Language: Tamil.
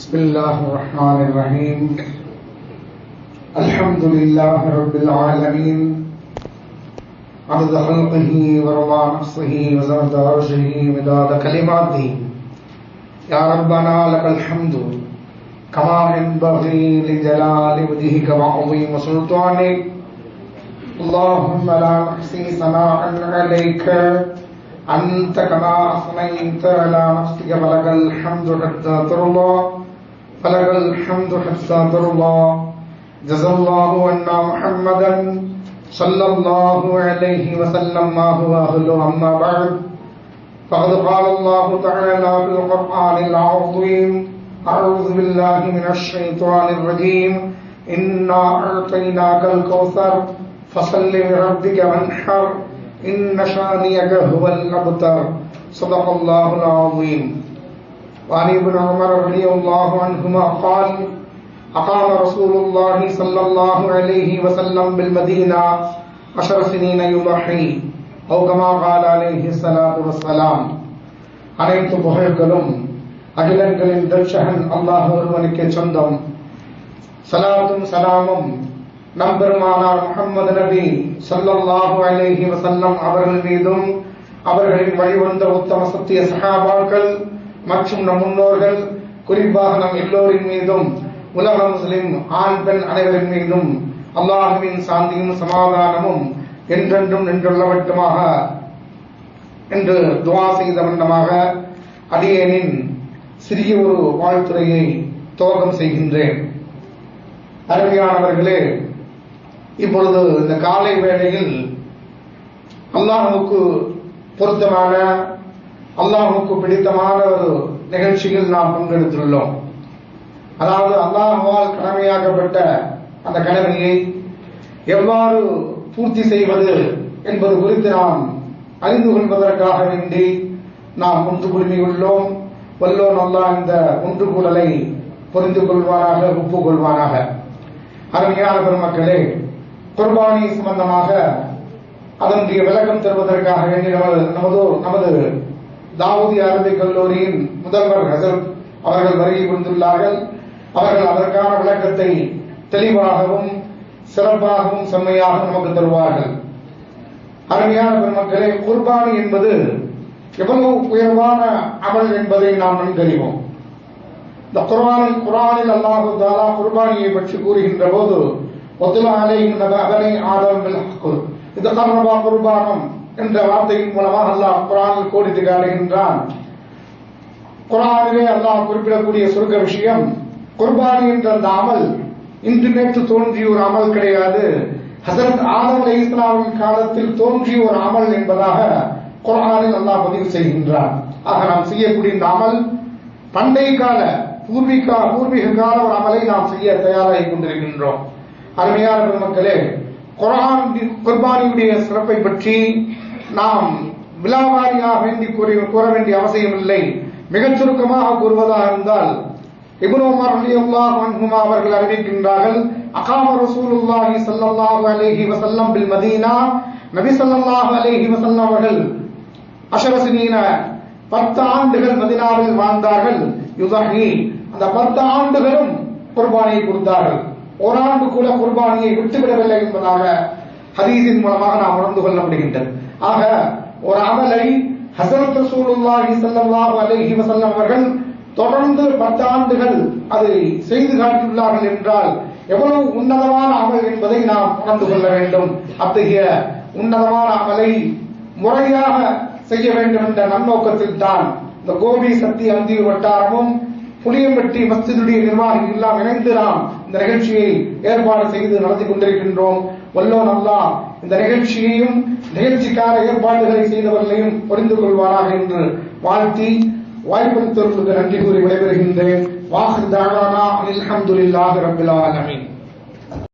بسم الله الرحمن الرحيم. الحمد لله رب العالمين عدد خلقه ورضا نفسه وزنة عرشه مداد كلماته. يا ربنا لك الحمد كما ينبغي لجلال وجهك وعظيم سلطانك. اللهم لا نحصي ثناء عليك أنت كما أثنيت على نفسك فلك الحمد حتى ترضى فلك الحمد حتى ترضى. جزا الله عنا محمدا صلى الله عليه وسلم ما هو أهله. أما بعد فقد قال الله تعالى في القرآن العظيم: أعوذ بالله من الشيطان الرجيم. إنا أعطيناك الكوثر فصل لربك وانحر إن شانئك هو الأبتر. صدق الله العظيم. وعن ابن عمر رضي الله عنهما قال: أقام رسول الله صلى الله عليه وسلم بالمدينة 10 سنين يضحي أو كما قال عليه الصلاة والسلام. அனைத்து புகழ்களும் அகிலங்களின் தட்சகன் அல்லாஹ் ஒருவனுக்கே சொந்தம். சலாத்தும் சலாமும் நம்பெருமானார் முஹம்மது நபி ஸல்லல்லாஹு அலைஹி வஸல்லம் அவர்கள் மீதும், அவர்களின் வழிவந்த உத்தம சத்திய சஹாபாக்கள் மற்றும் நம் முன்னோர்கள், குறிப்பாக நம் எல்லோரின் மீதும், உலக முஸ்லிம் ஆண் பெண் அனைவரின் மீதும் அல்லாஹுவின் சாந்தியும் சமாதானமும் என்றென்றும் நின்றுள்ளவட்டுமாக என்று துஆ செய்த வண்ணமாக அடியேனின் சிறிய ஒரு வாழ்த்துரையை துவக்கம் செய்கின்றேன். அருமையானவர்களே, இப்பொழுது இந்த காலை வேளையில் அல்லாஹ்வுக்கு பொருத்தமான, அல்லாஹ்வுக்கு பிடித்தமான ஒரு நிகழ்ச்சியில் நாம் பங்கெடுத்துள்ளோம். அதாவது அல்லாஹ்வால் கடமையாக்கப்பட்ட அந்த கடமையை எவ்வாறு பூர்த்தி செய்வது என்பது குறித்து நாம் அறிந்து கொள்வதற்காக வேண்டி நாம் ஒன்று குழுமியுள்ளோம். வல்லோன் அல்லாஹ் இந்த ஒன்று கூடலை புரிந்து கொள்வானாக, ஒப்புக்கொள்வானாக. அருமையான பெருமக்களே, குர்பானி சம்பந்தமாக அதனுடைய விளக்கம் தருவதற்காக வேண்டி நமது தாவூதிய அரபிக் கல்லூரியின் முதல்வர் ஹசரத் அவர்கள் வருகை புரிந்துள்ளார்கள். அவர்கள் அதற்கான விளக்கத்தை தெளிவாகவும் சிறப்பாகவும் செம்மையாக நமக்கு தருவார்கள். அருமையான பெருமக்களே, குர்பானி என்பது எவ்வளவு உயர்வான அமல் என்பதை நாம் நன்கறிவோம். இந்த குர்ஆனில் அல்லாஹ் தஆலா குர்பானியை பற்றி கூறுகின்ற போது இது கர்ரபா குர்பானம் என்ற வார்த்தையின் மூலமாக அல்லாஹ் குர்ஆனில் கோடிட்டு காட்டுகின்றான். குர்ஆனிலே அல்லாஹ் குறிப்பிடக்கூடிய சுருக்க விஷயம், குர்பானி என்ற அந்த அமல் இன்று நேற்று தோன்றிய ஒரு அமல் கிடையாது, ஹஸரத் ஆதம் அலைஹிஸ்ஸலாமின் காலத்தில் தோன்றிய ஒரு அமல் என்பதாக குர்ஆனில் அல்லாஹ் பதிவு செய்கின்றான். ஆக நாம் செய்யக்கூடிய இந்த அமல் பண்டைய கால பூர்வீக கால ஒரு அமலை நாம் செய்ய தயாராகி கொண்டிருக்கின்றோம். அருமையான பெருமக்களே, குர்பானியுடைய சிறப்பை பற்றி நாம் விலாவாரியாக வேண்டி கூற வேண்டிய அவசியம் இல்லை. மிகச் சுருக்கமாக கூறுவதாக இருந்தால், இப்னு உமர் ரலியல்லாஹு அன்ஹுமா அவர்கள் அறிவிக்கின்றார்கள்: அகாம ரசூலுல்லாஹி ஸல்லல்லாஹு அலைஹி வஸல்லம் பில் மதீனா, நபி ஸல்லல்லாஹு அலைஹி வஸல்லம் அவர்கள் 10 சினீன 10 ஆண்டுகள் மதீனாவில் வாழ்ந்தார்கள். யுதஹி, அந்த 10 ஆண்டுகளும் குர்பானியை கொடுத்தார்கள். ஒரு ஆண்டு கூட குர்பானியை விட்டுவிடவில்லை என்பதாக ஹதீஸின் மூலமாக நாம் உணர்ந்து கொள்ள முடிகின்றது. ஆக ஒரு அமலை ஹஸரத் ரசூலுல்லாஹி ஸல்லல்லாஹு அலைஹி வஸல்லம் அவர்கள் தொடர்ந்து 10 ஆண்டுகள் அதை செய்து காட்டியுள்ளார்கள் என்றால் எவ்வளவு உன்னதமான அமல் என்பதை நாம் உணர்ந்து கொள்ள வேண்டும். அத்தகைய உன்னதமான அமலை முறையாக செய்ய வேண்டும் என்ற நன்னோக்கத்தில் தான் இந்த கோபி சக்தி அந்தியூர் வட்டாரமும் புளியம்பட்டி மஸ்ஜிதுடைய நிர்வாகிகள் எல்லாம் இணைந்து நாம் இந்த நிகழ்ச்சியை ஏற்பாடு செய்து நடத்தி கொண்டிருக்கின்றோம். வல்லோன் அல்லாஹ் இந்த நிகழ்ச்சியையும் நிகழ்ச்சிக்கான ஏற்பாடுகளை செய்தவர்களையும் புரிந்து கொள்வாராக என்று வாழ்த்தி வாய்ப்பளித்தவர்களுக்கு நன்றி கூறி விடைபெறுகின்றேன். வாஹிர் தஅவானா அல்ஹம்துலில்லாஹி ரப்பில் ஆலமீன்.